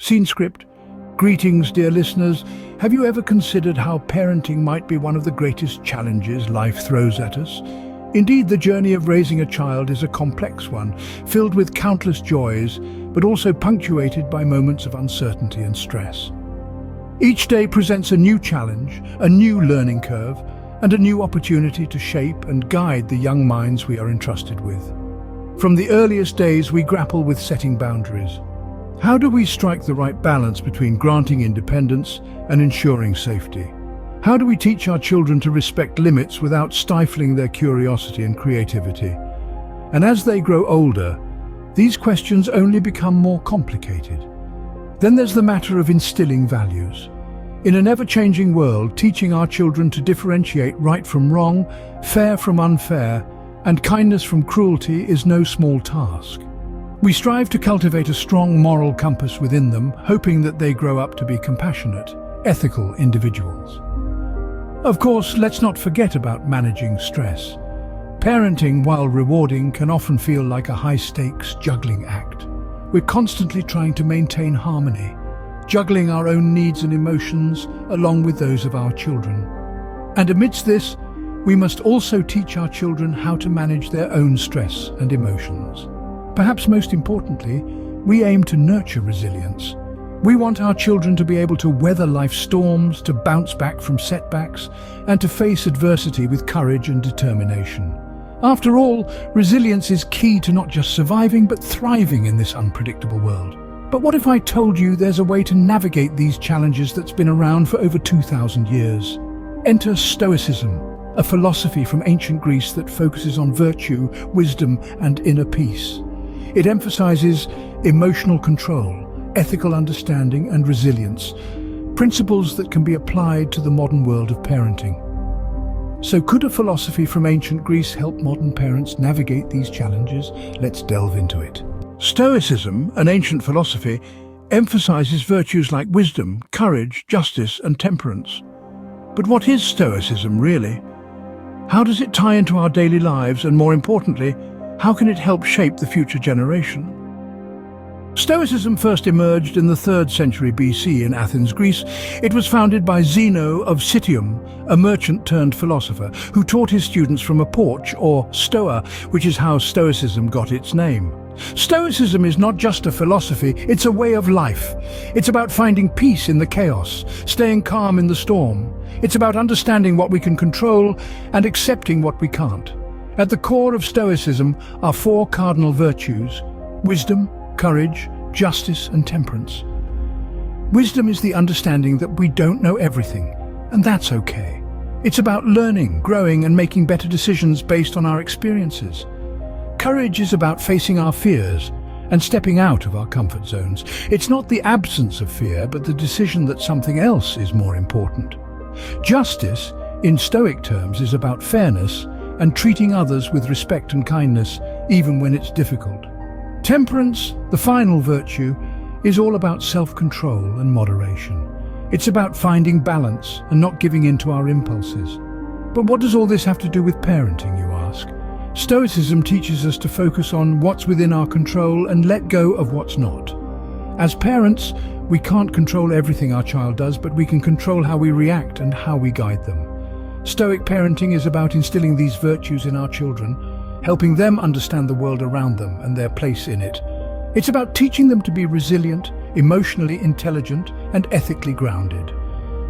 Scene script. Greetings, dear listeners. Have you ever considered how parenting might be one of the greatest challenges life throws at us? Indeed, the journey of raising a child is a complex one, filled with countless joys, but also punctuated by moments of uncertainty and stress. Each day presents a new challenge, a new learning curve, and a new opportunity to shape and guide the young minds we are entrusted with. From the earliest days, we grapple with setting boundaries. How do we strike the right balance between granting independence and ensuring safety? How do we teach our children to respect limits without stifling their curiosity and creativity? And as they grow older, these questions only become more complicated. Then there's the matter of instilling values. In an ever-changing world, teaching our children to differentiate right from wrong, fair from unfair, and kindness from cruelty is no small task. We strive to cultivate a strong moral compass within them, hoping that they grow up to be compassionate, ethical individuals. Of course, let's not forget about managing stress. Parenting, while rewarding, can often feel like a high-stakes juggling act. We're constantly trying to maintain harmony, juggling our own needs and emotions along with those of our children. And amidst this, we must also teach our children how to manage their own stress and emotions. Perhaps most importantly, we aim to nurture resilience. We want our children to be able to weather life's storms, to bounce back from setbacks, and to face adversity with courage and determination. After all, resilience is key to not just surviving, but thriving in this unpredictable world. But what if I told you there's a way to navigate these challenges that's been around for over 2,000 years? Enter Stoicism, a philosophy from ancient Greece that focuses on virtue, wisdom, and inner peace. It emphasizes emotional control, ethical understanding, and resilience, principles that can be applied to the modern world of parenting. So could a philosophy from ancient Greece help modern parents navigate these challenges? Let's delve into it. Stoicism, an ancient philosophy, emphasizes virtues like wisdom, courage, justice, and temperance. But what is Stoicism really? How does it tie into our daily lives, and more importantly, how can it help shape the future generation? Stoicism first emerged in the 3rd century BC in Athens, Greece. It was founded by Zeno of Citium, a merchant-turned-philosopher, who taught his students from a porch, or stoa, which is how Stoicism got its name. Stoicism is not just a philosophy, it's a way of life. It's about finding peace in the chaos, staying calm in the storm. It's about understanding what we can control and accepting what we can't. At the core of Stoicism are 4 cardinal virtues: wisdom, courage, justice, and temperance. Wisdom is the understanding that we don't know everything, and that's okay. It's about learning, growing, and making better decisions based on our experiences. Courage is about facing our fears and stepping out of our comfort zones. It's not the absence of fear, but the decision that something else is more important. Justice, in Stoic terms, is about fairness and treating others with respect and kindness, even when it's difficult. Temperance, the final virtue, is all about self-control and moderation. It's about finding balance and not giving in to our impulses. But what does all this have to do with parenting, you ask? Stoicism teaches us to focus on what's within our control and let go of what's not. As parents, we can't control everything our child does, but we can control how we react and how we guide them. Stoic parenting is about instilling these virtues in our children, helping them understand the world around them and their place in it. It's about teaching them to be resilient, emotionally intelligent, and ethically grounded.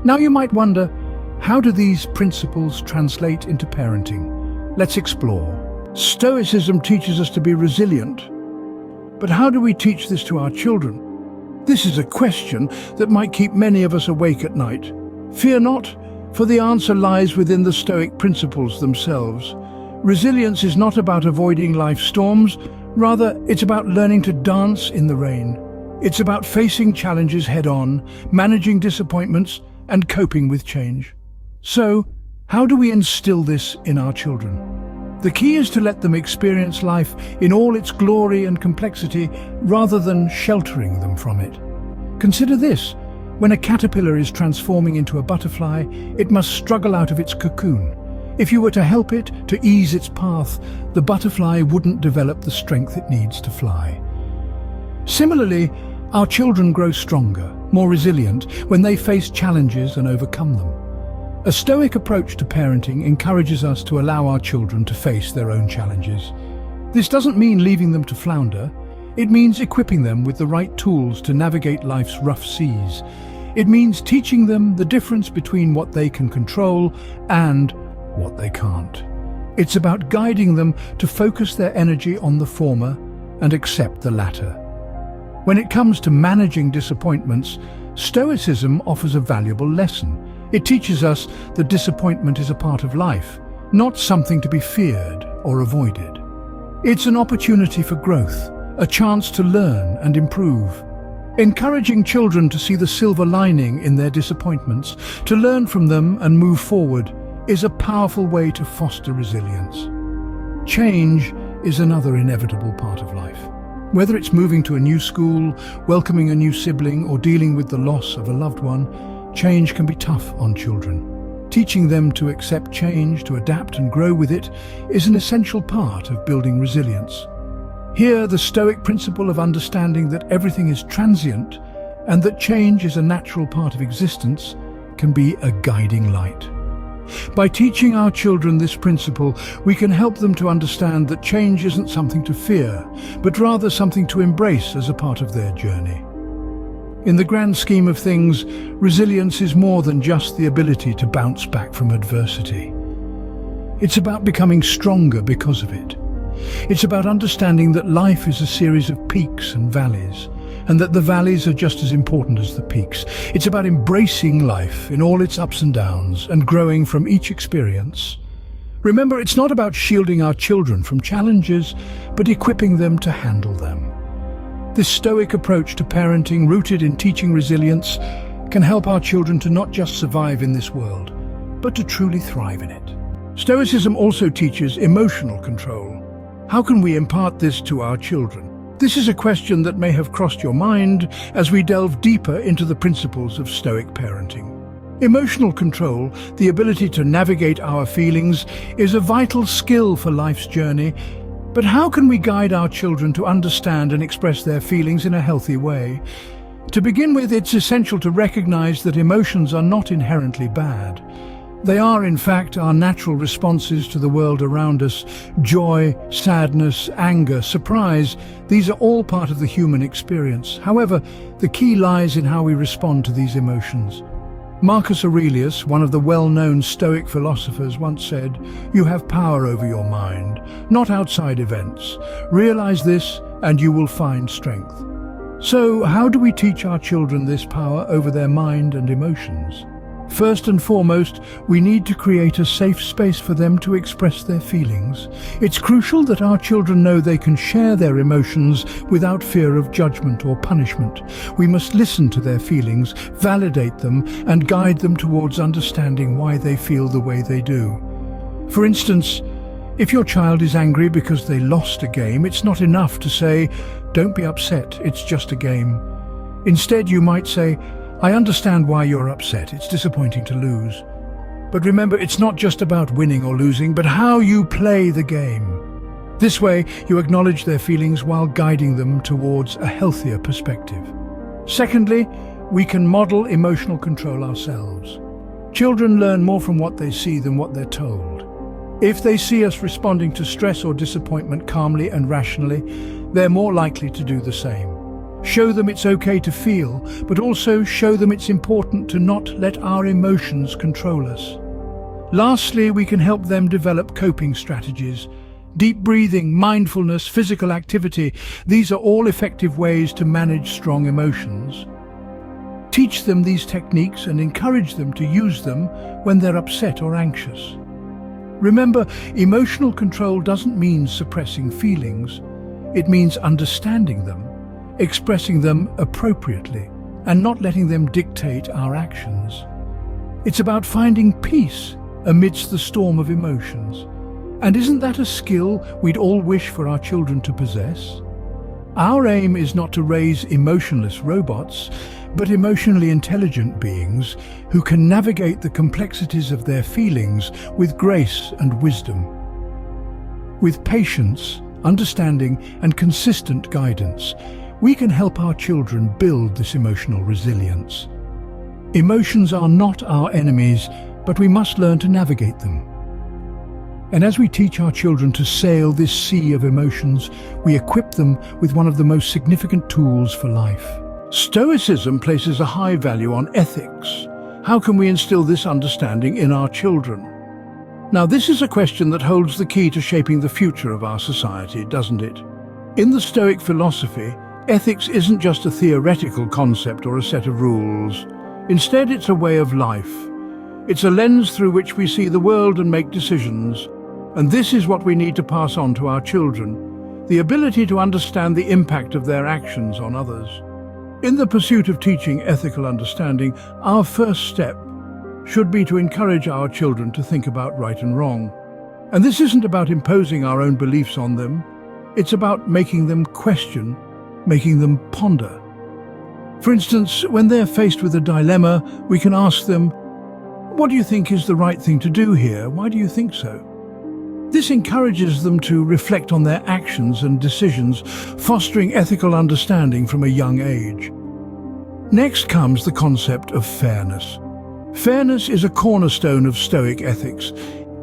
Now you might wonder, how do these principles translate into parenting? Let's explore. Stoicism teaches us to be resilient. But how do we teach this to our children? This is a question that might keep many of us awake at night. Fear not, for the answer lies within the Stoic principles themselves. Resilience is not about avoiding life's storms, rather it's about learning to dance in the rain. It's about facing challenges head-on, managing disappointments, and coping with change. So, how do we instill this in our children? The key is to let them experience life in all its glory and complexity, rather than sheltering them from it. Consider this. When a caterpillar is transforming into a butterfly, it must struggle out of its cocoon. If you were to help it to ease its path, the butterfly wouldn't develop the strength it needs to fly. Similarly, Our children grow stronger, more resilient, when they face challenges and overcome them. A Stoic approach to parenting encourages us to allow our children to face their own challenges. This doesn't mean leaving them to flounder. It means equipping them with the right tools to navigate life's rough seas. It means teaching them the difference between what they can control and what they can't. It's about guiding them to focus their energy on the former and accept the latter. When it comes to managing disappointments, Stoicism offers a valuable lesson. It teaches us that disappointment is a part of life, not something to be feared or avoided. It's an opportunity for growth, a chance to learn and improve. Encouraging children to see the silver lining in their disappointments, to learn from them and move forward, is a powerful way to foster resilience. Change is another inevitable part of life. Whether it's moving to a new school, welcoming a new sibling, or dealing with the loss of a loved one, change can be tough on children. Teaching them to accept change, to adapt and grow with it, is an essential part of building resilience. Here, the Stoic principle of understanding that everything is transient and that change is a natural part of existence can be a guiding light. By teaching our children this principle, we can help them to understand that change isn't something to fear, but rather something to embrace as a part of their journey. In the grand scheme of things, resilience is more than just the ability to bounce back from adversity. It's about becoming stronger because of it. It's about understanding that life is a series of peaks and valleys, and that the valleys are just as important as the peaks. It's about embracing life in all its ups and downs and growing from each experience. Remember, it's not about shielding our children from challenges, but equipping them to handle them. This Stoic approach to parenting, rooted in teaching resilience, can help our children to not just survive in this world, but to truly thrive in it. Stoicism also teaches emotional control. How can we impart this to our children? This is a question that may have crossed your mind as we delve deeper into the principles of Stoic parenting. Emotional control, the ability to navigate our feelings, is a vital skill for life's journey. But how can we guide our children to understand and express their feelings in a healthy way? To begin with, it's essential to recognize that emotions are not inherently bad. They are, in fact, our natural responses to the world around us. Joy, sadness, anger, surprise, these are all part of the human experience. However, the key lies in how we respond to these emotions. Marcus Aurelius, one of the well-known Stoic philosophers, once said, "You have power over your mind, not outside events. Realize this and you will find strength." So, how do we teach our children this power over their mind and emotions? First and foremost, we need to create a safe space for them to express their feelings. It's crucial that our children know they can share their emotions without fear of judgment or punishment. We must listen to their feelings, validate them, and guide them towards understanding why they feel the way they do. For instance, if your child is angry because they lost a game, it's not enough to say, "Don't be upset, it's just a game." Instead, you might say, "I understand why you're upset. It's disappointing to lose. But remember, it's not just about winning or losing, but how you play the game." This way, you acknowledge their feelings while guiding them towards a healthier perspective. Secondly, we can model emotional control ourselves. Children learn more from what they see than what they're told. If they see us responding to stress or disappointment calmly and rationally, they're more likely to do the same. Show them it's okay to feel, but also show them it's important to not let our emotions control us. Lastly, we can help them develop coping strategies. Deep breathing, mindfulness, physical activity, these are all effective ways to manage strong emotions. Teach them these techniques and encourage them to use them when they're upset or anxious. Remember, emotional control doesn't mean suppressing feelings. It means understanding them, expressing them appropriately, and not letting them dictate our actions. It's about finding peace amidst the storm of emotions. And isn't that a skill we'd all wish for our children to possess? Our aim is not to raise emotionless robots, but emotionally intelligent beings who can navigate the complexities of their feelings with grace and wisdom. With patience, understanding, and consistent guidance, we can help our children build this emotional resilience. Emotions are not our enemies, but we must learn to navigate them. And as we teach our children to sail this sea of emotions, we equip them with one of the most significant tools for life. Stoicism places a high value on ethics. How can we instill this understanding in our children? Now, this is a question that holds the key to shaping the future of our society, doesn't it? In the Stoic philosophy, ethics isn't just a theoretical concept or a set of rules. Instead, it's a way of life. It's a lens through which we see the world and make decisions. And this is what we need to pass on to our children, the ability to understand the impact of their actions on others. In the pursuit of teaching ethical understanding, our first step should be to encourage our children to think about right and wrong. And this isn't about imposing our own beliefs on them. It's about making them question, making them ponder. For instance, when they're faced with a dilemma, we can ask them, "What do you think is the right thing to do here? Why do you think so?" This encourages them to reflect on their actions and decisions, fostering ethical understanding from a young age. Next comes the concept of fairness. Fairness is a cornerstone of Stoic ethics.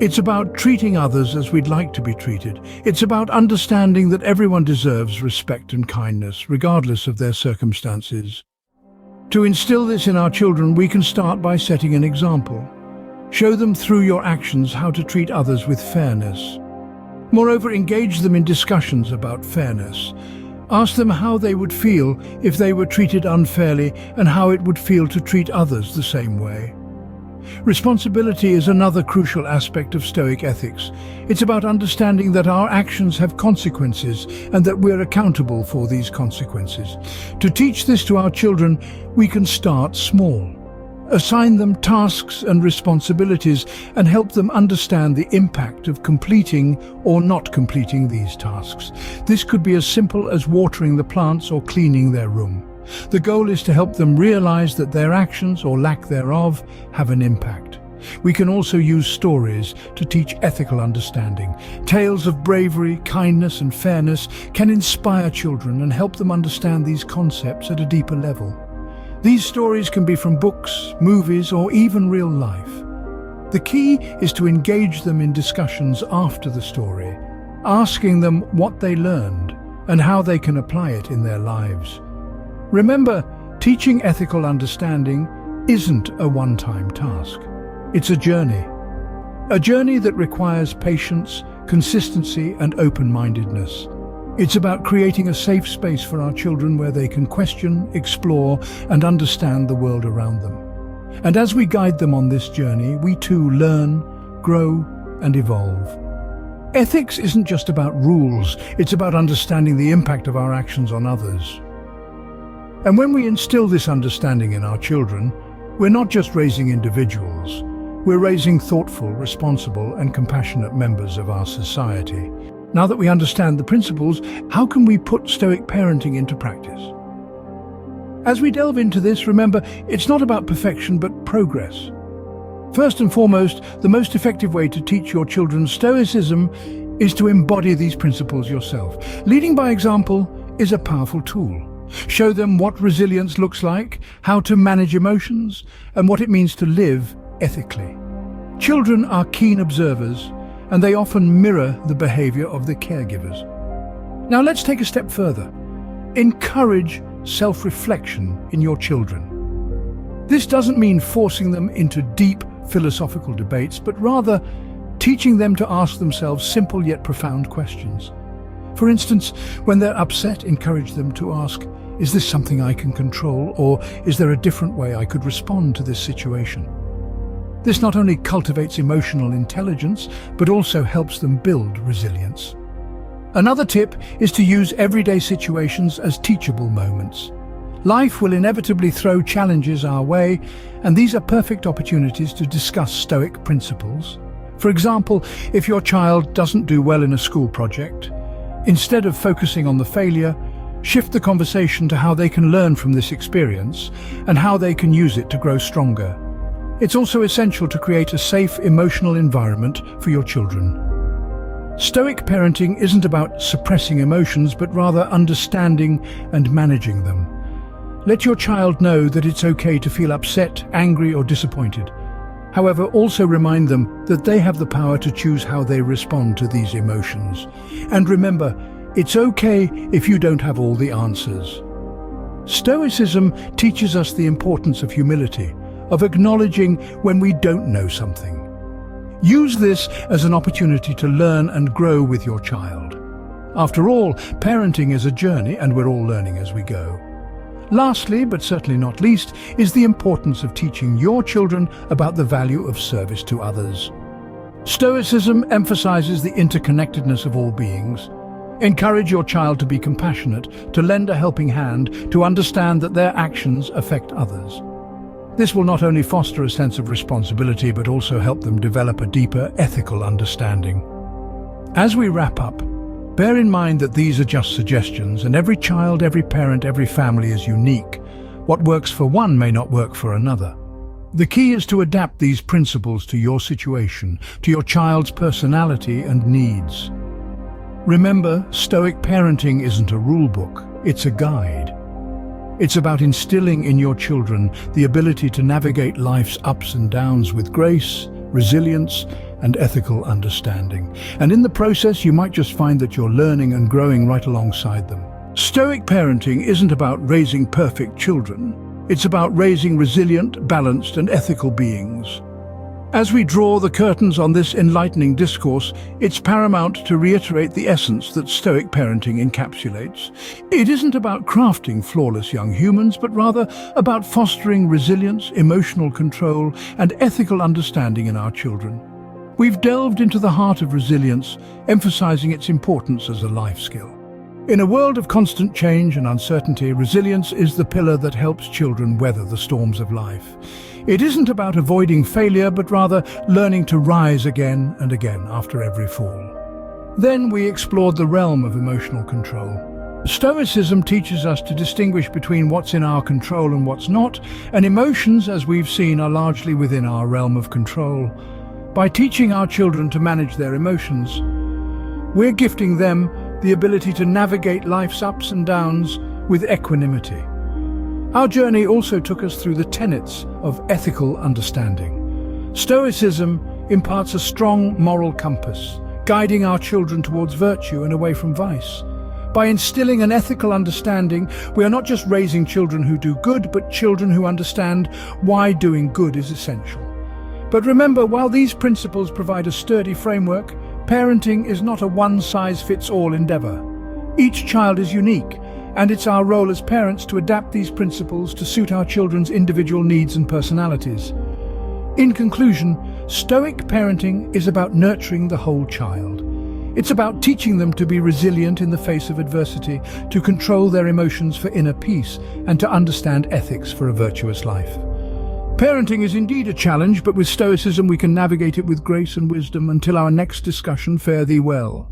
It's about treating others as we'd like to be treated. It's about understanding that everyone deserves respect and kindness, regardless of their circumstances. To instill this in our children, we can start by setting an example. Show them through your actions how to treat others with fairness. Moreover, engage them in discussions about fairness. Ask them how they would feel if they were treated unfairly and how it would feel to treat others the same way. Responsibility is another crucial aspect of Stoic ethics. It's about understanding that our actions have consequences and that we're accountable for these consequences. To teach this to our children, we can start small. Assign them tasks and responsibilities and help them understand the impact of completing or not completing these tasks. This could be as simple as watering the plants or cleaning their room. The goal is to help them realize that their actions, or lack thereof, have an impact. We can also use stories to teach ethical understanding. Tales of bravery, kindness, and fairness can inspire children and help them understand these concepts at a deeper level. These stories can be from books, movies, or even real life. The key is to engage them in discussions after the story, asking them what they learned and how they can apply it in their lives. Remember, teaching ethical understanding isn't a one-time task. It's a journey that requires patience, consistency, and open-mindedness. It's about creating a safe space for our children where they can question, explore, and understand the world around them. And as we guide them on this journey, we too learn, grow, and evolve. Ethics isn't just about rules, it's about understanding the impact of our actions on others. And when we instill this understanding in our children, we're not just raising individuals, we're raising thoughtful, responsible, and compassionate members of our society. Now that we understand the principles, how can we put Stoic parenting into practice? As we delve into this, remember, it's not about perfection but progress. First and foremost, the most effective way to teach your children Stoicism is to embody these principles yourself. Leading by example is a powerful tool. Show them what resilience looks like, how to manage emotions, and what it means to live ethically. Children are keen observers, and they often mirror the behavior of their caregivers. Now let's take a step further. Encourage self-reflection in your children. This doesn't mean forcing them into deep philosophical debates, but rather teaching them to ask themselves simple yet profound questions. For instance, when they're upset, encourage them to ask, "Is this something I can control, or is there a different way I could respond to this situation?" This not only cultivates emotional intelligence, but also helps them build resilience. Another tip is to use everyday situations as teachable moments. Life will inevitably throw challenges our way, and these are perfect opportunities to discuss Stoic principles. For example, if your child doesn't do well in a school project, instead of focusing on the failure, shift the conversation to how they can learn from this experience and how they can use it to grow stronger. It's also essential to create a safe, emotional environment for your children. Stoic parenting isn't about suppressing emotions, but rather understanding and managing them. Let your child know that it's okay to feel upset, angry, or disappointed. However, also remind them that they have the power to choose how they respond to these emotions. And remember, it's okay if you don't have all the answers. Stoicism teaches us the importance of humility, of acknowledging when we don't know something. Use this as an opportunity to learn and grow with your child. After all, parenting is a journey, and we're all learning as we go. Lastly, but certainly not least, is the importance of teaching your children about the value of service to others. Stoicism emphasizes the interconnectedness of all beings. Encourage your child to be compassionate, to lend a helping hand, to understand that their actions affect others. This will not only foster a sense of responsibility, but also help them develop a deeper ethical understanding. As we wrap up, bear in mind that these are just suggestions, and every child, every parent, every family is unique. What works for one may not work for another. The key is to adapt these principles to your situation, to your child's personality and needs. Remember, Stoic parenting isn't a rule book, it's a guide. It's about instilling in your children the ability to navigate life's ups and downs with grace, resilience, and ethical understanding. And in the process, you might just find that you're learning and growing right alongside them. Stoic parenting isn't about raising perfect children. It's about raising resilient, balanced, and ethical beings. As we draw the curtains on this enlightening discourse, it's paramount to reiterate the essence that Stoic parenting encapsulates. It isn't about crafting flawless young humans, but rather about fostering resilience, emotional control, and ethical understanding in our children. We've delved into the heart of resilience, emphasizing its importance as a life skill. In a world of constant change and uncertainty, resilience is the pillar that helps children weather the storms of life. It isn't about avoiding failure, but rather learning to rise again and again after every fall. Then we explored the realm of emotional control. Stoicism teaches us to distinguish between what's in our control and what's not, and emotions, as we've seen, are largely within our realm of control. By teaching our children to manage their emotions, we're gifting them the ability to navigate life's ups and downs with equanimity. Our journey also took us through the tenets of ethical understanding. Stoicism imparts a strong moral compass, guiding our children towards virtue and away from vice. By instilling an ethical understanding, we are not just raising children who do good, but children who understand why doing good is essential. But remember, while these principles provide a sturdy framework, parenting is not a one-size-fits-all endeavor. Each child is unique, and it's our role as parents to adapt these principles to suit our children's individual needs and personalities. In conclusion, Stoic parenting is about nurturing the whole child. It's about teaching them to be resilient in the face of adversity, to control their emotions for inner peace, and to understand ethics for a virtuous life. Parenting is indeed a challenge, but with Stoicism we can navigate it with grace and wisdom. Until our next discussion, fare thee well.